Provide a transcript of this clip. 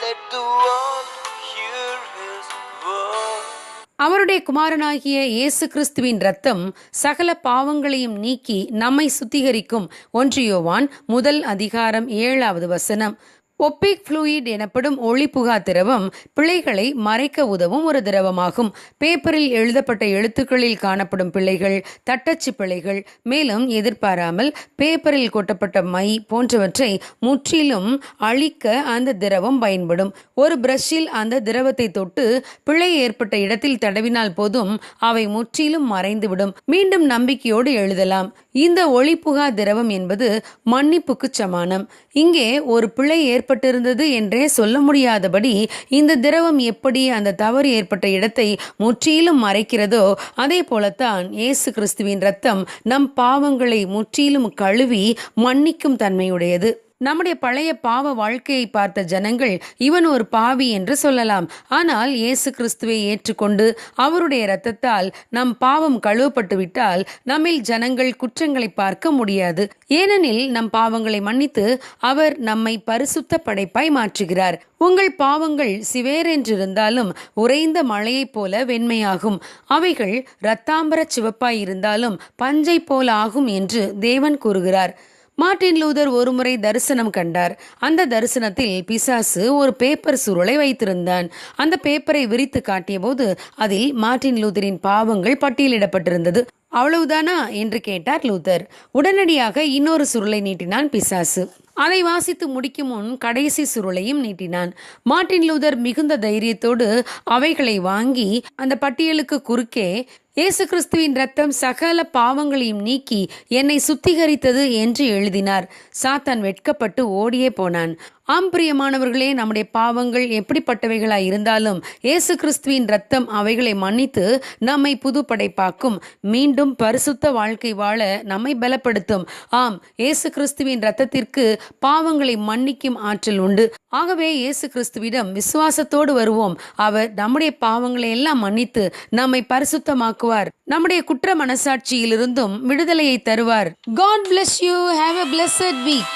Let the world hear his word. அவருடைய குமாரனாகிய இயேசு கிறிஸ்துவின் இரத்தம் சகல பாவங்களையும் நீக்கி நம்மை சுத்திகரிக்கும். 1 யோவான் 1:7. ஒப்பிக் ஃப்ளூயிட் எனப்படும் ஒளிபுகா திரவம் பிழைகளை மறைக்க உதவும் ஒரு திரவமாகும். பேப்பரில் எழுதப்பட்ட எழுத்துக்களில் காணப்படும் பிழைகள், தட்டச்சு பிழைகள், மேலும் எதிர்பாராமல் பேப்பரில் கொட்டப்பட்ட மை போன்றவற்றை முற்றிலும் அழிக்க அந்த திரவம் பயன்படும். ஒரு பிரஷில் அந்த திரவத்தை தொட்டு பிழை ஏற்பட்ட இடத்தில் தடவினால் போதும் அவை முற்றிலும் மறைந்துவிடும். மீண்டும் நம்பிக்கையோடு எழுதலாம். இந்த ஒளிபுகா திரவம் என்பது மன்னிப்புக்கு சமானம். இங்கே ஒரு பிழை ஏற்பட்டிருந்தது என்றே சொல்ல முடியாதபடி இந்த திரவம் எப்படி அந்த தவறு ஏற்பட்ட இடத்தை முற்றிலும் மறைக்கிறதோ அதே போலத்தான் இயேசு கிறிஸ்துவின் இரத்தம் நம் பாவங்களை முற்றிலும் கழுவி மன்னிக்கும் தன்மையுடையது. நம்முடைய பழைய பாவ வாழ்க்கையை பார்த்த ஜனங்கள் இவன் ஒரு பாவி என்று சொல்லலாம். ஆனால் இயேசு கிறிஸ்துவை ஏற்றுக்கொண்டு அவருடைய இரத்தத்தால் நம் பாவம் கழுவப்பட்டு விட்டால் நம்மில் ஜனங்கள் குற்றங்களை பார்க்க முடியாது. ஏனெனில் நம் பாவங்களை மன்னித்து அவர் நம்மை பரிசுத்த படைப்பாய் மாற்றுகிறார். உங்கள் பாவங்கள் சிவேரென்றிருந்தாலும் உறைந்த மழையைப் போல வெண்மையாகும். அவைகள் இரத்தாம்பர சிவப்பாய் இருந்தாலும் பஞ்சை போல ஆகும் என்று தேவன் கூறுகிறார். மார்ட்டின் லூதர் ஒருமுறை தரிசனம் கண்டார். அந்த தரிசனத்தில் பிசாசு ஒரு பேப்பர் சுருளை வைத்திருந்தான். அந்த பேப்பரை விரித்து காட்டிய போது அதில் மார்ட்டின் லூதரின் பாவங்கள் பட்டியலிடப்பட்டிருந்தது. அவ்வளவுதானா என்று கேட்டார் லூதர். உடனடியாக இன்னொரு சுருளை நீட்டினான் பிசாசு. அதை வாசித்து முடிக்கும் முன் கடைசி சுருளையும் நீட்டினான். மார்ட்டின் லூதர் மிகுந்த தைரியத்தோடு அவைகளை வாங்கி அந்த பட்டியலுக்கு குறுக்கே இயேசு கிறிஸ்துவின் இரத்தம் சகல பாவங்களையும் நீக்கி என்னை சுத்திகரித்தது என்று எழுதினார். சாத்தான் வெட்கப்பட்டு ஓடியே போனான். பிரியமானவர்களே, நம்முடைய பாவங்கள் எப்படிப்பட்டவைகளாய் இருந்தாலும் இயேசு கிறிஸ்துவின் இரத்தம் அவைகளை மன்னித்து நம்மை புது படைப்பாக்கும். மீண்டும் பரிசுத்த வாழ்க்கை வாழ நம்மை பலப்படுத்தும். இயேசு கிறிஸ்துவின் இரத்தத்திற்கு பாவங்களை மன்னிக்கும் ஆற்றல் உண்டு. ஆகவே இயேசு கிறிஸ்துவிடம் விசுவாசத்தோடு வருவோம். அவர் நம்முடைய பாவங்களை எல்லாம் மன்னித்து நம்மை பரிசுத்தமாக்குவார். நம்முடைய குற்ற மனசாட்சியிலிருந்தும் விடுதலையை தருவார். God bless you. Have a blessed week.